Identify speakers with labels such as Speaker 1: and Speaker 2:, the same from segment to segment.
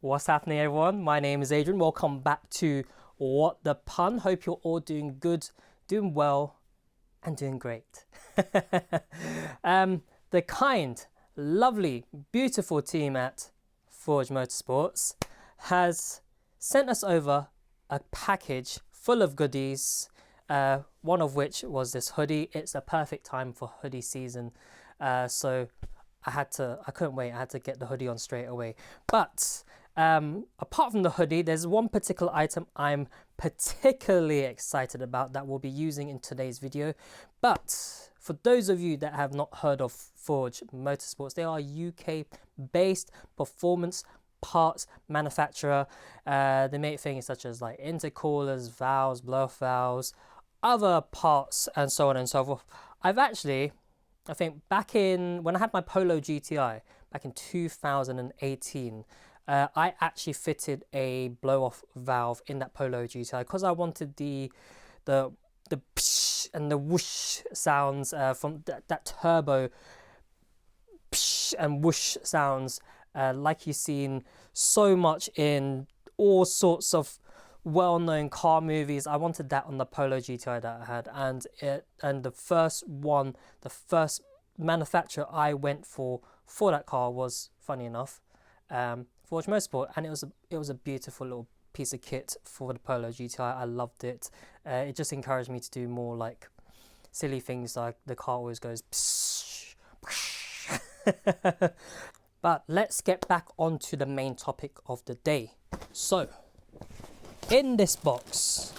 Speaker 1: What's happening, everyone? My name is Adrian. Welcome back to What the Pun. Hope you're all doing good, doing well, and doing great. The kind, lovely, beautiful team at Forge Motorsports has sent us over a package full of goodies, one of which was this hoodie. It's a perfect time for hoodie season, so I couldn't wait. I had to get the hoodie on straight away. But apart from the hoodie, there's one particular item I'm particularly excited about that we'll be using in today's video. But for those of you that have not heard of Forge Motorsports, they are a UK-based performance parts manufacturer. They make things such as like intercoolers, valves, blow-off valves, other parts, and so on and so forth. I think back in when I had my Polo GTI back in 2018, I actually fitted a blow-off valve in that Polo GTI because I wanted the psh and the whoosh sounds from that turbo psh and whoosh sounds, like you've seen so much in all sorts of well-known car movies. I wanted that on the Polo GTI that I had, and the first manufacturer I went for that car was, funny enough, Forge Motorsport, and it was a beautiful little piece of kit for the Polo GTI. I loved it. It just encouraged me to do more like silly things, like the car always goes psh, psh. But let's get back onto the main topic of the day. So in this box,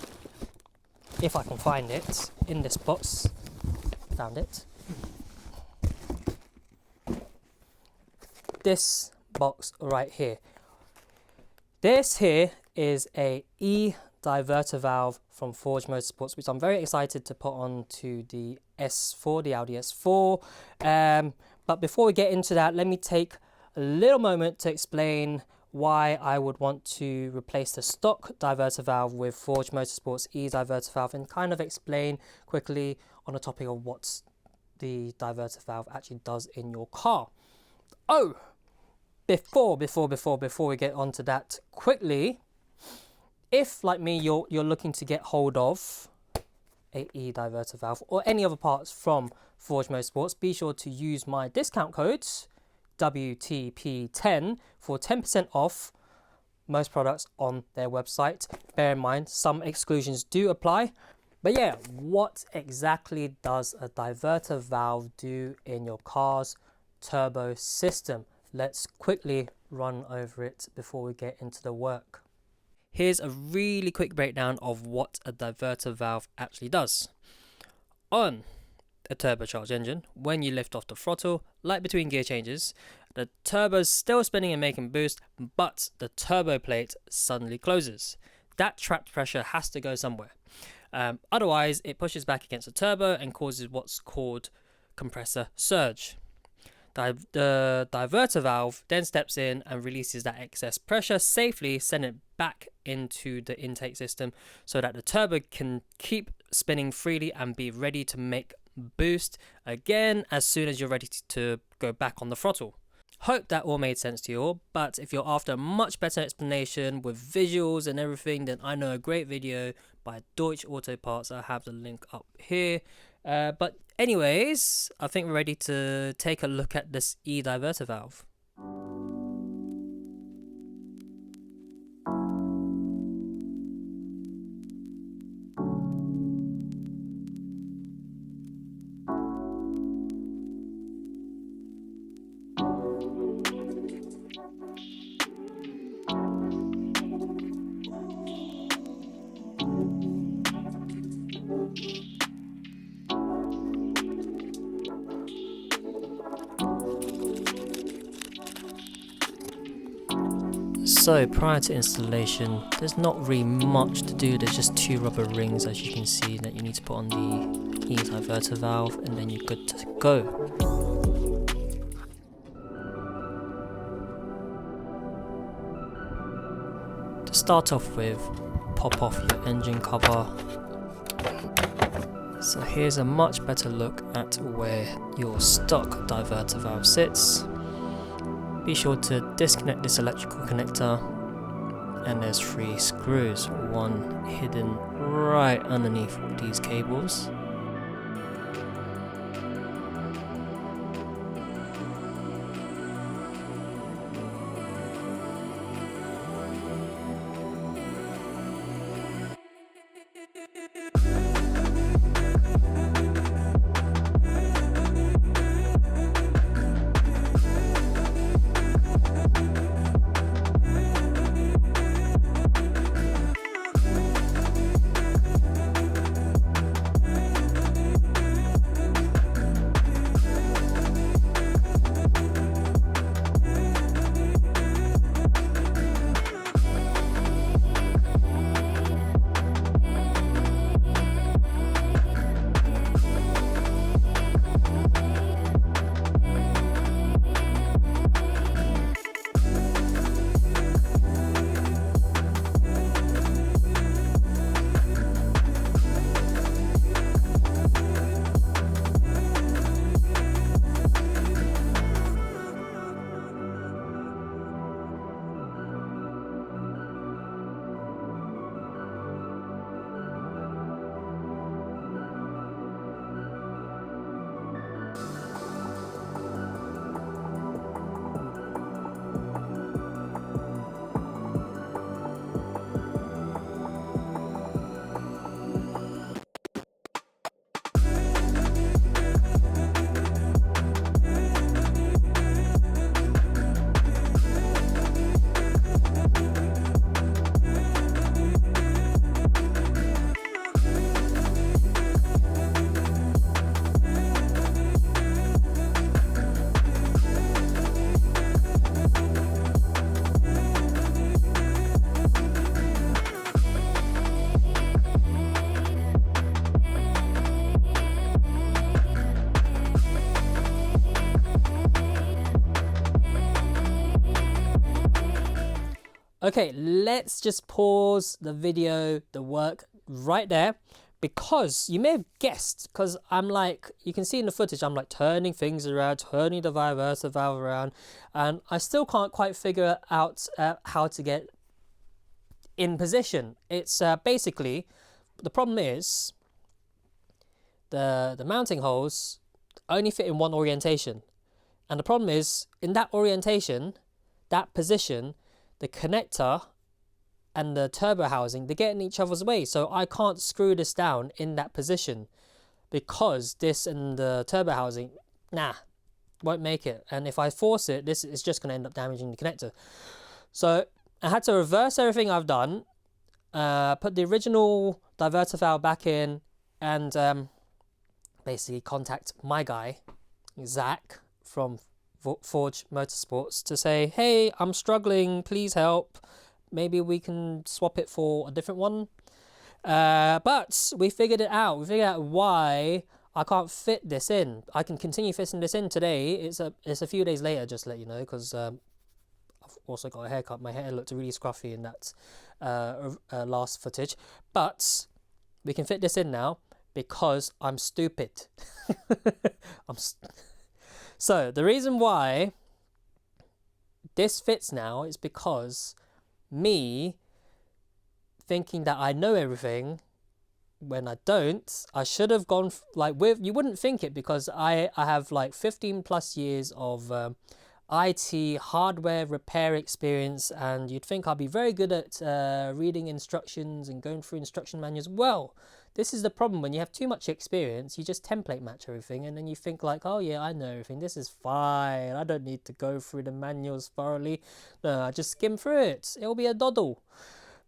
Speaker 1: if I can find it, in this box, found it. This box right here. This here is a E-Diverter valve from Forge Motorsports, which I'm very excited to put onto the S4, the Audi S4. But before we get into that, let me take a little moment to explain why I would want to replace the stock diverter valve with Forge Motorsports E-Diverter valve, and kind of explain quickly on the topic of what the diverter valve actually does in your car. Oh, before we get onto that, quickly, if like me you're looking to get hold of a E-Diverter valve or any other parts from Forge Motorsports, be sure to use my discount code WTP10 for 10% off most products on their website. Bear in mind, some exclusions do apply. But yeah, what exactly does a diverter valve do in your car's turbo system? Let's quickly run over it before we get into the work. Here's a really quick breakdown of what a diverter valve actually does. On a turbocharged engine, when you lift off the throttle, like between gear changes, the turbo's still spinning and making boost, but the turbo plate suddenly closes. That trapped pressure has to go somewhere. Otherwise, it pushes back against the turbo and causes what's called compressor surge. The diverter valve then steps in and releases that excess pressure safely, sending it back into the intake system so that the turbo can keep spinning freely and be ready to make boost again as soon as you're ready to go back on the throttle. Hope that all made sense to you all, but if you're after a much better explanation with visuals and everything, then I know a great video by Deutsch Auto Parts. I have the link up here. But anyways, I think we're ready to take a look at this E-Diverter valve. So prior to installation, there's not really much to do. There's just two rubber rings, as you can see, that you need to put on the E-Diverter valve, and then you're good to go. To start off with, pop off your engine cover. So here's a much better look at where your stock diverter valve sits. Be sure to disconnect this electrical connector and there's 3 screws, one hidden right underneath these cables. Okay, let's just pause the video, the work right there, because you may have guessed, because I'm like, you can see in the footage, I'm like turning things around, turning the Diverter valve around, and I still can't quite figure out how to get in position. It's basically, the problem is, the mounting holes only fit in one orientation. And the problem is, in that orientation, that position, the connector and the turbo housing, they get in each other's way. So I can't screw this down in that position because this and the turbo housing, won't make it. And if I force it, this is just going to end up damaging the connector. So I had to reverse everything I've done, put the original diverter valve back in, and basically contact my guy, Zach, from Forge Motorsports to say, hey, I'm struggling, please help. Maybe we can swap it for a different one. But we figured it out. We figured out why I can't fit this in. I can continue fitting this in today. It's a few days later, just to let you know, because I've also got a haircut. My hair looked really scruffy in that last footage. But we can fit this in now because I'm stupid. So the reason why this fits now is because me thinking that I know everything when I don't. I should have gone you wouldn't think it, because I have like 15 plus years of IT hardware repair experience, and you'd think I'd be very good at reading instructions and going through instruction manuals. Well, this is the problem. When you have too much experience, you just template match everything, and then you think like, oh yeah, I know everything, this is fine, I don't need to go through the manuals thoroughly. No, I just skim through it, it'll be a doddle.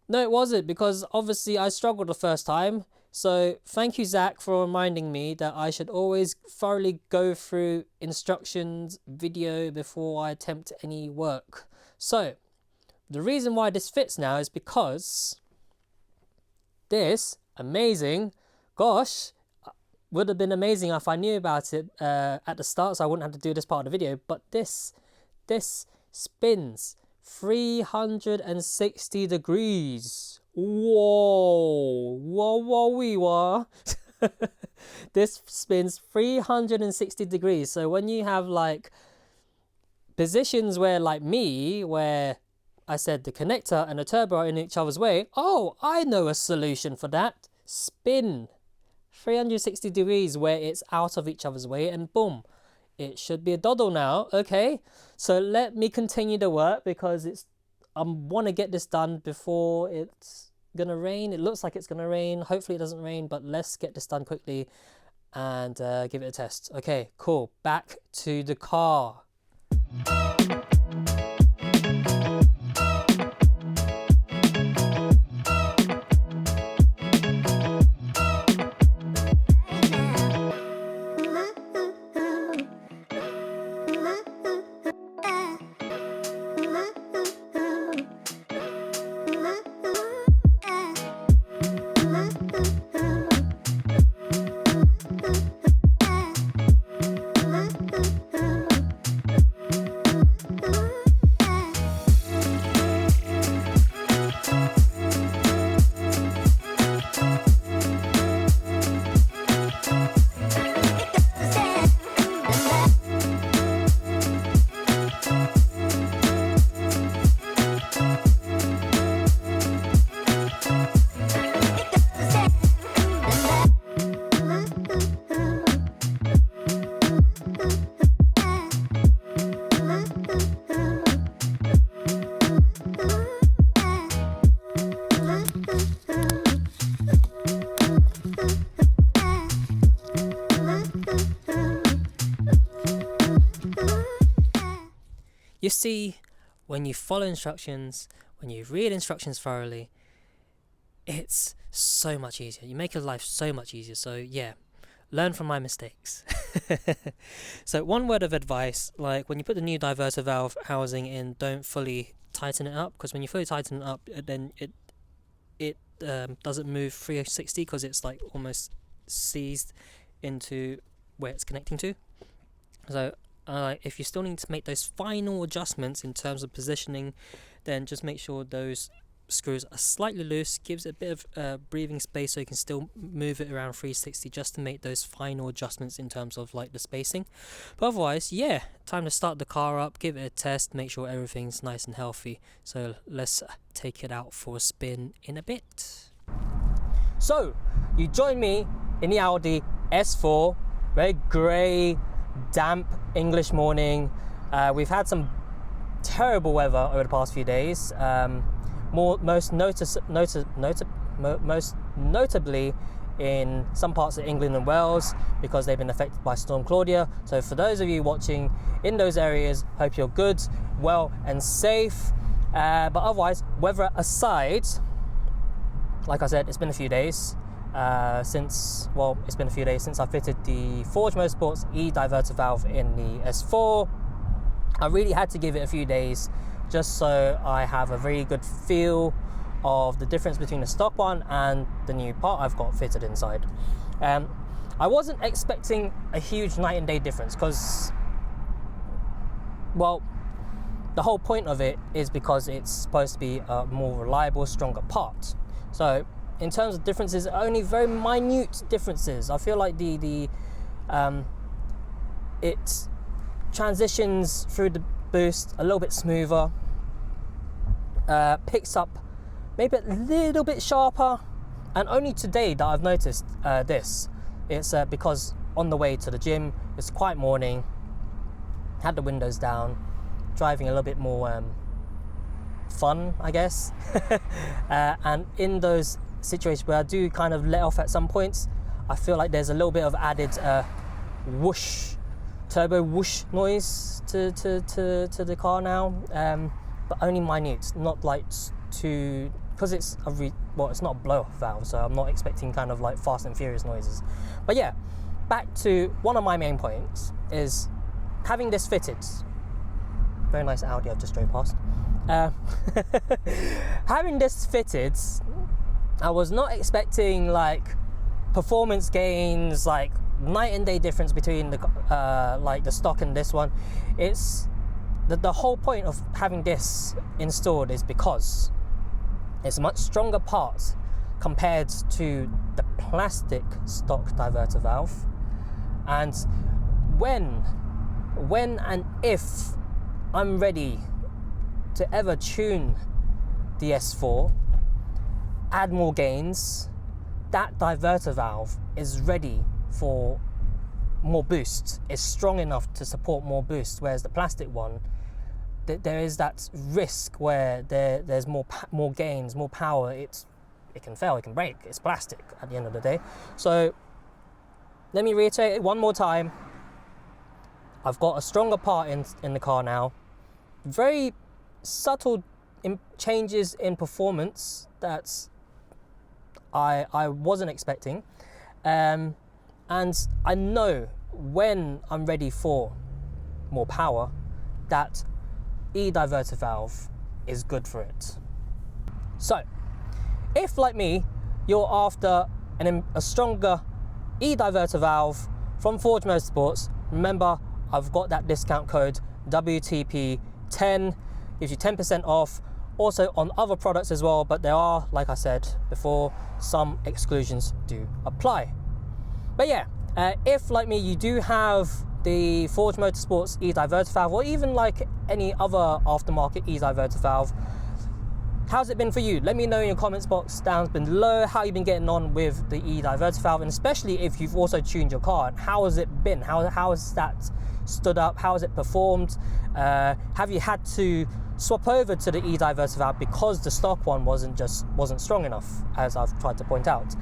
Speaker 1: No, it wasn't, because obviously I struggled the first time. So thank you, Zach, for reminding me that I should always thoroughly go through instructions video before I attempt any work. So the reason why this fits now is because this amazing, gosh, would have been amazing if I knew about it at the start, so I wouldn't have to do this part of the video. But this spins 360 degrees. Whoa. This spins 360 degrees. So when you have like positions where, like me, where I said the connector and the turbo are in each other's way. Oh, I know a solution for that. Spin 360 degrees where it's out of each other's way, and boom, it should be a doddle now. Okay, so let me continue the work because I want to get this done before it's gonna rain. It looks like it's gonna rain. Hopefully it doesn't rain, but let's get this done quickly and give it a test. Okay, cool. Back to the car. You see, when you follow instructions, when you read instructions thoroughly, it's so much easier. You make your life so much easier. So yeah, learn from my mistakes. So one word of advice, like when you put the new diverter valve housing in, don't fully tighten it up, because when you fully tighten it up, then it doesn't move 360 because it's like almost seized into where it's connecting to. So if you still need to make those final adjustments in terms of positioning, then just make sure those screws are slightly loose, gives it a bit of breathing space so you can still move it around 360 just to make those final adjustments in terms of like the spacing. But otherwise, yeah, time to start the car up, give it a test, make sure everything's nice and healthy. So let's take it out for a spin in a bit. So you join me in the Audi S4, very grey, damp English morning. We've had some terrible weather over the past few days, most notably in some parts of England and Wales, because they've been affected by Storm Claudia. So for those of you watching in those areas, hope you're good, well and safe. But otherwise, weather aside, like I said, it's been a few days since I fitted the Forge Motorsport's E-Diverter valve in the S4. I really had to give it a few days just so I have a very good feel of the difference between the stock one and the new part I've got fitted inside. I wasn't expecting a huge night and day difference because, well, the whole point of it is because it's supposed to be a more reliable, stronger part. So in terms of differences, only very minute differences. I feel like it transitions through the boost a little bit smoother, picks up maybe a little bit sharper, and only today that I've noticed this. It's because on the way to the gym, it's quiet morning, had the windows down, driving a little bit more fun, I guess. And in those situations where I do kind of let off at some points, I feel like there's a little bit of added whoosh, turbo whoosh noise to the car now, but only minute, not like too, because it's it's not a blow-off valve, so I'm not expecting kind of like Fast and Furious noises. But yeah, back to one of my main points is having this fitted. Very nice Audi I've just drove past. Having this fitted, I was not expecting like performance gains, like night and day difference between the like the stock and this one. It's the whole point of having this installed is because it's a much stronger part compared to the plastic stock diverter valve. And when and if I'm ready to ever tune the S4, add more gains, that diverter valve is ready for more boost. It's strong enough to support more boost, whereas the plastic one, there is that risk where there's more gains, more power. It can fail, it can break. It's plastic at the end of the day. So let me reiterate it one more time. I've got a stronger part in the car now. Very subtle changes in performance that I wasn't expecting. And I know when I'm ready for more power, that E-Diverter valve is good for it. So, if like me, you're after a stronger E-Diverter valve from Forge Motorsports, remember I've got that discount code WTP10, gives you 10% off. Also on other products as well, but there are, like I said before, some exclusions do apply. But yeah, if like me you do have the Forge Motorsports E-Diverter valve, or even like any other aftermarket E-Diverter valve, how's it been for you? Let me know in your comments box down below how you've been getting on with the E-Diverter valve, and especially if you've also tuned your car. How has it been? How has that stood up? How has it performed? Have you had to swap over to the E-Diverter valve because the stock one wasn't strong enough, as I've tried to point out?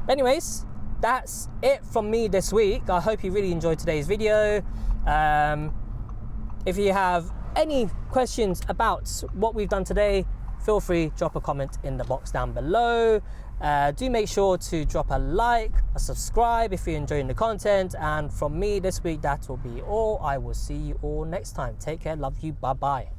Speaker 1: Anyways, that's it from me this week. I hope you really enjoyed today's video. If you have any questions about what we've done today, feel free, drop a comment in the box down below. Do make sure to drop a like, a subscribe if you're enjoying the content. And from me this week, that will be all. I will see you all next time. Take care, love you, bye bye.